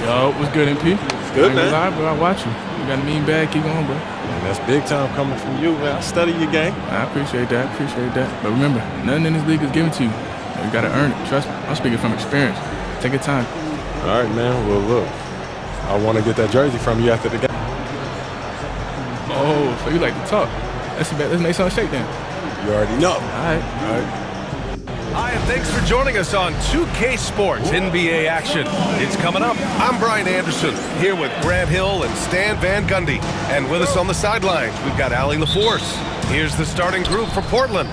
Yo, what's good, MP? Good, man. Lie, bro. I watch you. You got a mean bag. Keep going, bro. Man, that's big time coming from you, man. I study your game. I appreciate that. But remember, nothing in this league is given to you. You got to earn it. Trust me. I'm speaking from experience. Take your time. All right, man. Well, look, I want to get that jersey from you after the game. Oh, so you like to talk. Let's make something shake then. You already know. All right. Hi, and thanks for joining us on 2K Sports NBA action. It's coming up. I'm Brian Anderson, here with Grant Hill and Stan Van Gundy. And with us on the sidelines, we've got Allie LaForce. Here's the starting group for Portland.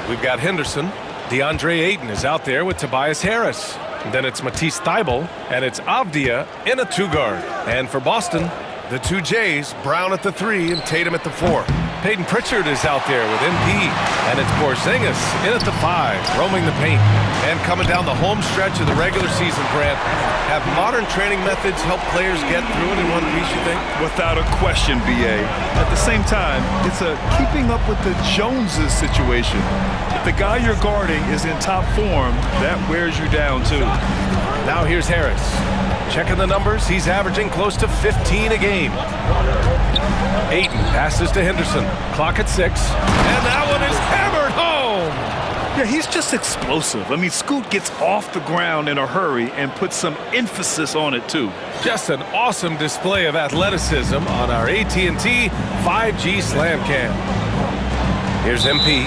We've got Henderson. DeAndre Ayton is out there with Tobias Harris. And then it's Matisse Thybulle, and it's Avdia in a two-guard. And for Boston, the two J's, Brown at the 3 and Tatum at the 4. Peyton Pritchard is out there with MP, and it's Porzingis in at the 5, roaming the paint. And coming down the home stretch of the regular season, Grant, have modern training methods helped players get through it in one piece, you think? Without a question, B.A. At the same time, it's a keeping up with the Joneses situation. If the guy you're guarding is in top form, that wears you down, too. Now here's Harris. Checking the numbers, he's averaging close to 15 a game. Ayton passes to Henderson. Clock at 6. And that one is hammered home. Yeah, he's just explosive. I mean, Scoot gets off the ground in a hurry and puts some emphasis on it, too. Just an awesome display of athleticism on our AT&T 5G Slam Cam. Here's MP.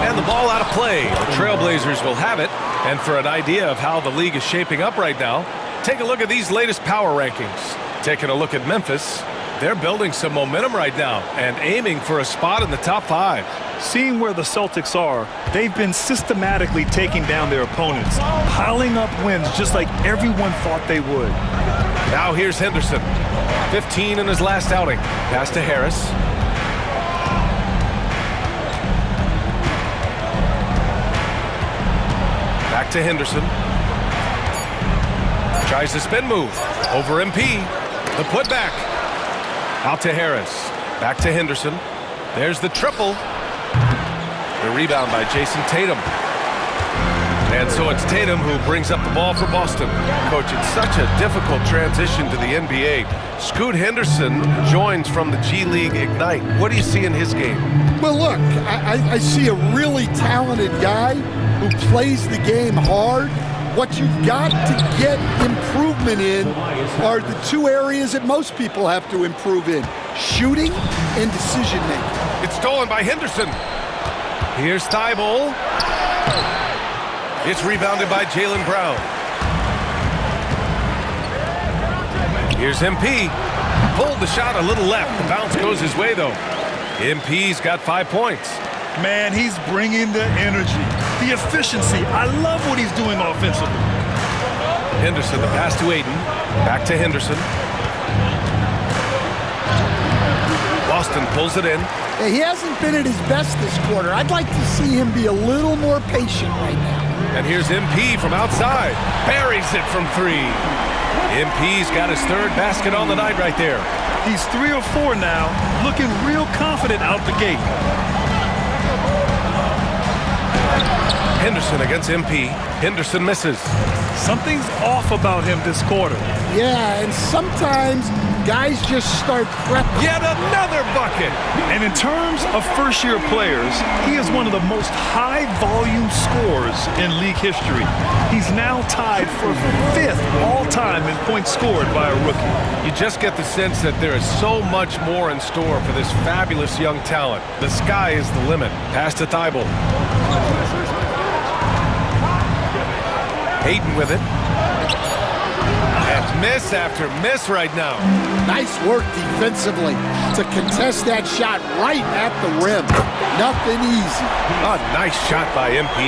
And the ball out of play. The Trailblazers will have it. And for an idea of how the league is shaping up right now, take a look at these latest power rankings. Taking a look at Memphis, they're building some momentum right now and aiming for a spot in the top 5. Seeing where the Celtics are, they've been systematically taking down their opponents, piling up wins just like everyone thought they would. Now here's Henderson. 15 in his last outing. Pass to Harris. Back to Henderson. Tries the spin move. Over MP. The putback. Out to Harris. Back to Henderson. There's the triple. The rebound by Jason Tatum. And so it's Tatum who brings up the ball for Boston. Coach, it's such a difficult transition to the NBA. Scoot Henderson joins from the G League Ignite. What do you see in his game? Well, look, I see a really talented guy who plays the game hard. What you've got to get improvement in are the two areas that most people have to improve in: shooting and decision-making. It's stolen by Henderson. Here's Thybulle. It's rebounded by Jaylen Brown. Here's MP. Pulled the shot a little left. The bounce goes his way, though. MP's got 5 points. Man, he's bringing the energy, the efficiency. I love what he's doing offensively. Henderson, the pass to Ayton. Back to Henderson. Boston pulls it in. He hasn't been at his best this quarter. I'd like to see him be a little more patient right now. And here's MP from outside. Buries it from 3. MP's got his 3rd basket on the night right there. He's 3 or 4 now, looking real confident out the gate. Henderson against MP. Henderson misses. Something's off about him this quarter. Yeah, and sometimes guys just start prepping. Yet another bucket. And in terms of first-year players, he is one of the most high-volume scorers in league history. He's now tied for 5th all-time in points scored by a rookie. You just get the sense that there is so much more in store for this fabulous young talent. The sky is the limit. Pass to Thybulle. Ayton with it. And miss after miss right now. Nice work defensively to contest that shot right at the rim. Nothing easy. A nice shot by MP.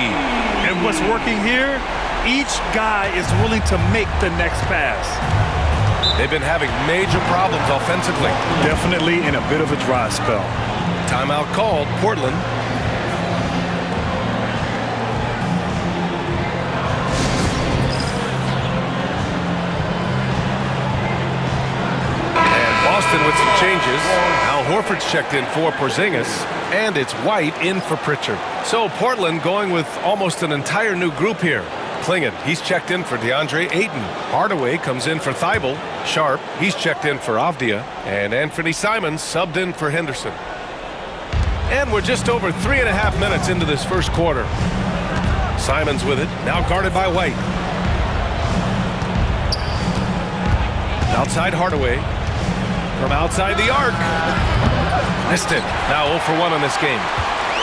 And what's working here? Each guy is willing to make the next pass. They've been having major problems offensively. Definitely in a bit of a dry spell. Timeout called. Portland. Boston with some changes. Al Horford's checked in for Porzingis, and it's White in for Pritchard. So Portland going with almost an entire new group here. Klingon, he's checked in for DeAndre Ayton. Hardaway comes in for Thibault. Sharp, he's checked in for Avdia. And Anthony Simons subbed in for Henderson. And we're just over 3.5 minutes into this first quarter. Simons with it, now guarded by White. Outside Hardaway. From outside the arc. Missed it. Now 0 for 1 in this game.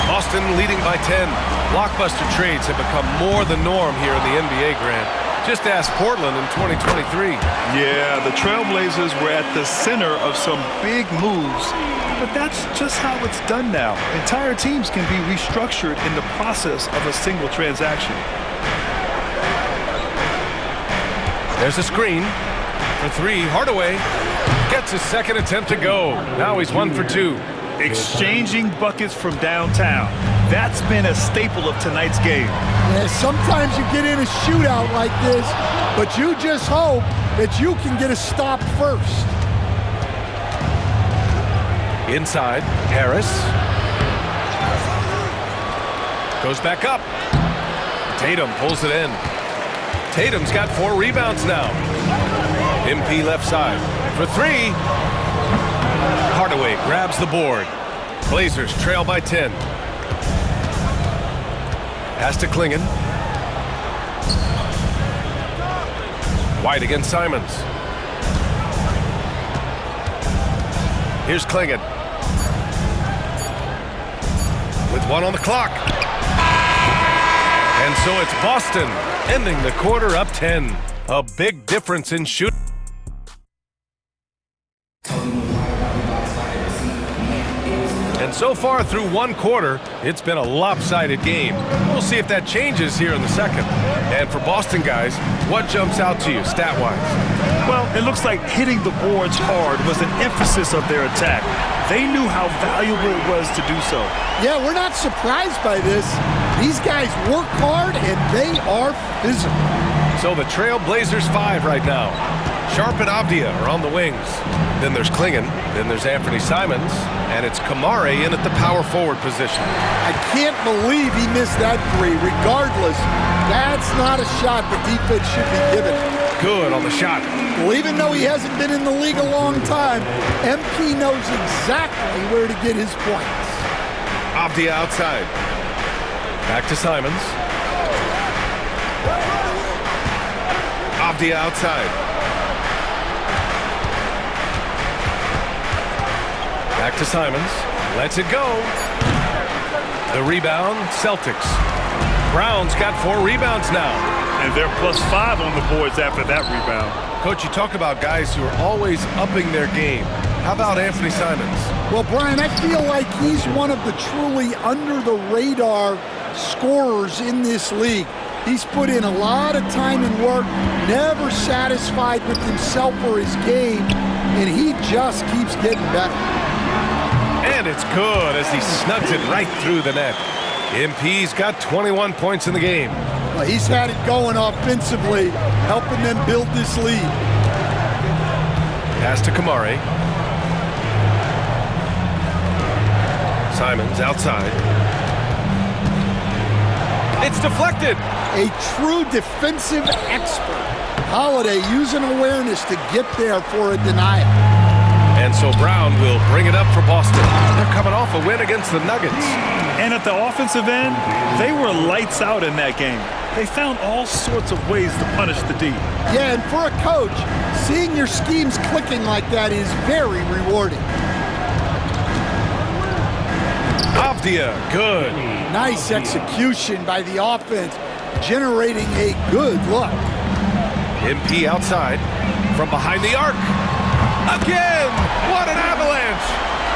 Boston leading by 10. Blockbuster trades have become more the norm here in the NBA, Grant. Just ask Portland in 2023. Yeah, the Trailblazers were at the center of some big moves, but that's just how it's done now. Entire teams can be restructured in the process of a single transaction. There's a screen for 3. Hardaway gets his second attempt to go. Now he's 1 for 2. Exchanging buckets from downtown. That's been a staple of tonight's game. Yeah, sometimes you get in a shootout like this, but you just hope that you can get a stop first. Inside, Harris. Goes back up. Tatum pulls it in. Tatum's got 4 rebounds now. MP left side for 3. Hardaway grabs the board. Blazers trail by 10. Pass to Klingon. White against Simons. Here's Klingon. With 1 on the clock. And so it's Boston ending the quarter up 10. A big difference in shooting. And so far through 1 quarter, it's been a lopsided game. We'll see if that changes here in the second. And for Boston guys, what jumps out to you stat-wise? Well, it looks like hitting the boards hard was an emphasis of their attack. They knew how valuable it was to do so. Yeah, we're not surprised by this. These guys work hard and they are physical. So the Trailblazers 5 right now. Sharp and Avdia are on the wings. Then there's Klingon. Then there's Anthony Simons. And it's Kamare in at the power forward position. I can't believe he missed that 3. Regardless, that's not a shot the defense should be given. Good on the shot. Well, even though he hasn't been in the league a long time, MP knows exactly where to get his points. Avdia outside. Back to Simons. Avdia outside. Back to Simons. Lets it go. The rebound, Celtics. Brown's got 4 rebounds now. And they're +5 on the boards after that rebound. Coach, you talk about guys who are always upping their game. How about Anthony Simons? Well, Brian, I feel like he's one of the truly under-the-radar scorers in this league. He's put in a lot of time and work, never satisfied with himself or his game, and he just keeps getting better. And it's good as he snugs it right through the net. MP's got 21 points in the game. Well, he's had it going offensively, helping them build this lead. Pass to Kamare. Simons outside. It's deflected. A true defensive expert. Holiday using awareness to get there for a denial. And so Brown will bring it up for Boston. They're coming off a win against the Nuggets. And at the offensive end, they were lights out in that game. They found all sorts of ways to punish the D. Yeah, and for a coach, seeing your schemes clicking like that is very rewarding. Avdia, good. Nice execution by the offense, generating a good look. MP outside from behind the arc. Again, what an avalanche.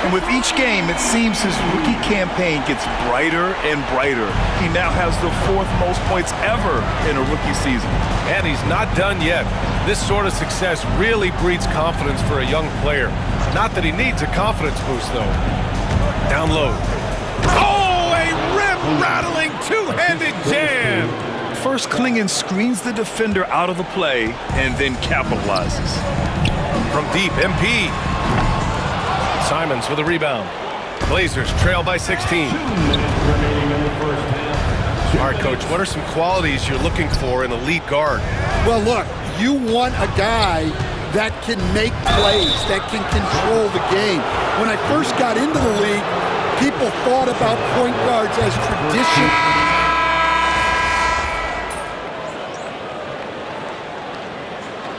And with each game, it seems his rookie campaign gets brighter and brighter. He now has the 4th most points ever in a rookie season. And he's not done yet. This sort of success really breeds confidence for a young player. Not that he needs a confidence boost, though. Down low. Oh, a rim-rattling two-handed jam. First, Klingon screens the defender out of the play and then capitalizes. From deep, MP. Simons with a rebound. Blazers trail by 16. All right, Coach, what are some qualities you're looking for in a lead guard? Well, look, you want a guy that can make plays, that can control the game. When I first got into the league, people thought about point guards as tradition.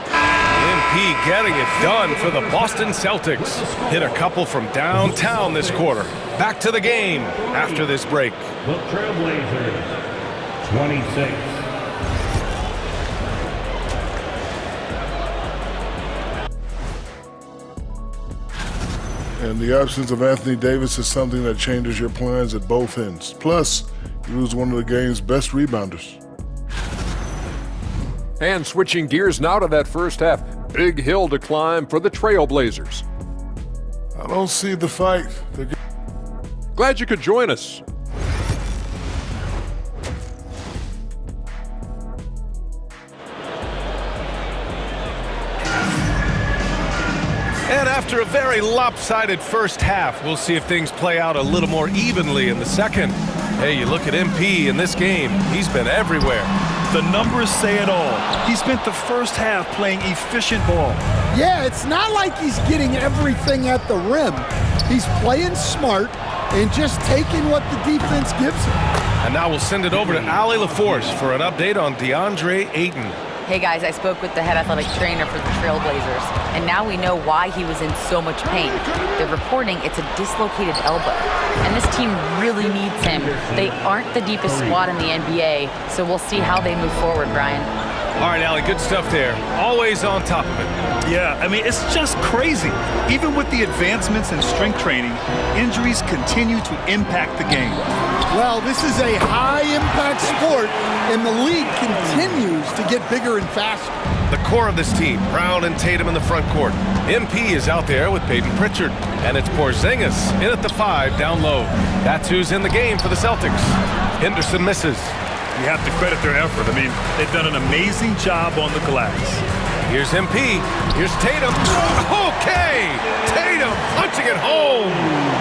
MP getting it done for the Boston Celtics. Hit a couple from downtown this quarter. Back to the game after this break. The Trailblazers, 26. And the absence of Anthony Davis is something that changes your plans at both ends. Plus, you lose one of the game's best rebounders. And switching gears now to that first half. Big hill to climb for the Trailblazers. I don't see the fight. Glad you could join us. And after a very lopsided first half, we'll see if things play out a little more evenly in the second. Hey, you look at MP in this game, he's been everywhere. The numbers say it all. He spent the first half playing efficient ball. Yeah, it's not like he's getting everything at the rim. He's playing smart and just taking what the defense gives him. And now we'll send it over to Allie LaForce for an update on DeAndre Ayton. Hey guys, I spoke with the head athletic trainer for the Trailblazers, and now we know why he was in so much pain. They're reporting it's a dislocated elbow, and this team really needs him. They aren't the deepest squad in the NBA, so we'll see how they move forward, Brian. All right, Allie, good stuff there. Always on top of it. Yeah, I mean, it's just crazy. Even with the advancements in strength training, injuries continue to impact the game. Well, this is a high-impact sport, and the league continues to get bigger and faster. The core of this team, Brown and Tatum in the front court. MP is out there with Peyton Pritchard, and it's Porzingis in at the 5 down low. That's who's in the game for the Celtics. Henderson misses. You have to credit their effort. I mean, they've done an amazing job on the glass. Here's MP. Here's Tatum. Okay! Tatum punching it home.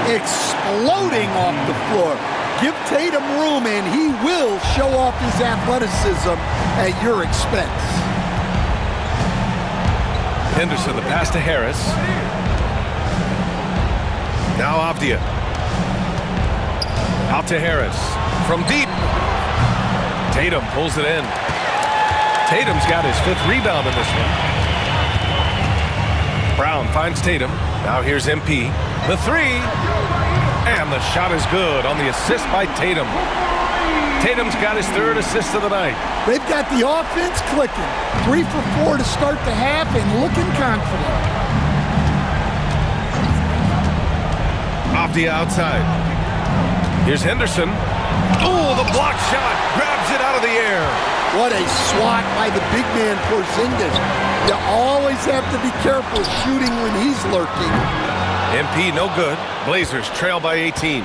Exploding off the floor. Give Tatum room, and he will show off his athleticism at your expense. Henderson, the pass to Harris. Now Avdia. Out to Harris. From deep. Tatum pulls it in. Tatum's got his 5th rebound in this one. Brown finds Tatum. Now here's MP. The 3. And the shot is good on the assist by Tatum. Tatum's got his 3rd assist of the night. They've got the offense clicking. 3 for 4 to start the half and looking confident. Avdia outside. Here's Henderson. Oh, the block shot. Grabs it out of the air. What a swat by the big man Porzingis. You always have to be careful shooting when he's lurking. MP no good. Blazers trail by 18.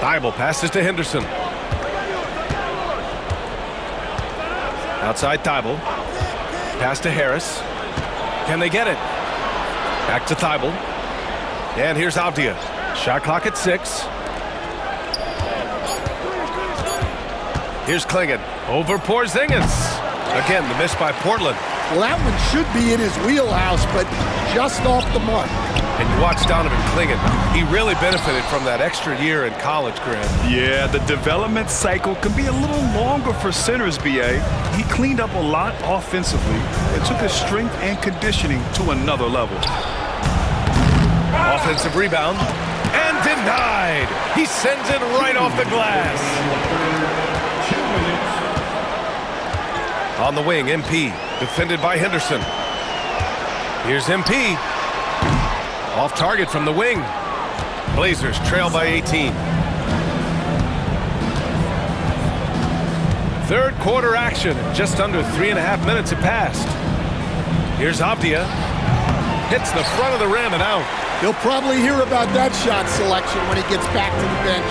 Thibault passes to Henderson. Outside Thibault. Pass to Harris. Can they get it? Back to Thibault. And here's Avdia. Shot clock at 6. Here's Klingon. Over Porzingis. Again, the miss by Portland. Well, that one should be in his wheelhouse, but just off the mark. And you watch Donovan Klingon. He really benefited from that extra year in college, Grant. Yeah, the development cycle can be a little longer for centers, B.A. He cleaned up a lot offensively and took his strength and conditioning to another level. Offensive rebound. And denied. He sends it right off the glass. On the wing, MP. Defended by Henderson. Here's MP. Off target from the wing. Blazers trail by 18. Third quarter action. Just under 3.5 minutes have passed. Here's Avdia. Hits the front of the rim and out. He'll probably hear about that shot selection when he gets back to the bench.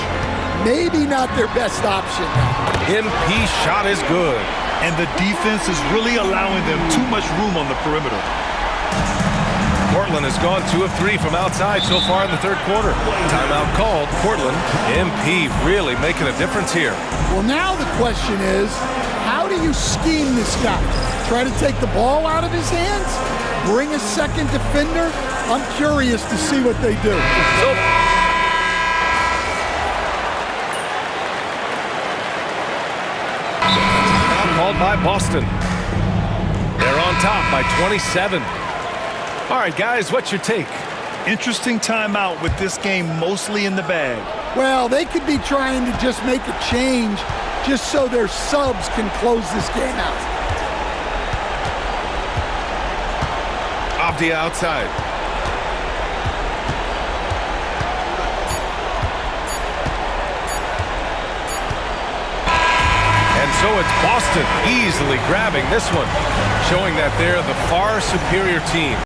Maybe not their best option. MP shot is good. And the defense is really allowing them too much room on the perimeter. Portland has gone 2 of 3 from outside so far in the third quarter. Timeout called. Portland. MP really making a difference here. Well, now the question is, how do you scheme this guy? Try to take the ball out of his hands? Bring a second defender? I'm curious to see what they do. Called by Boston. They're on top by 27. All right, guys, what's your take? Interesting timeout with this game mostly in the bag. Well, they could be trying to just make a change just so their subs can close this game out. Off the outside. And so it's Boston easily grabbing this one, showing that they're the far superior team.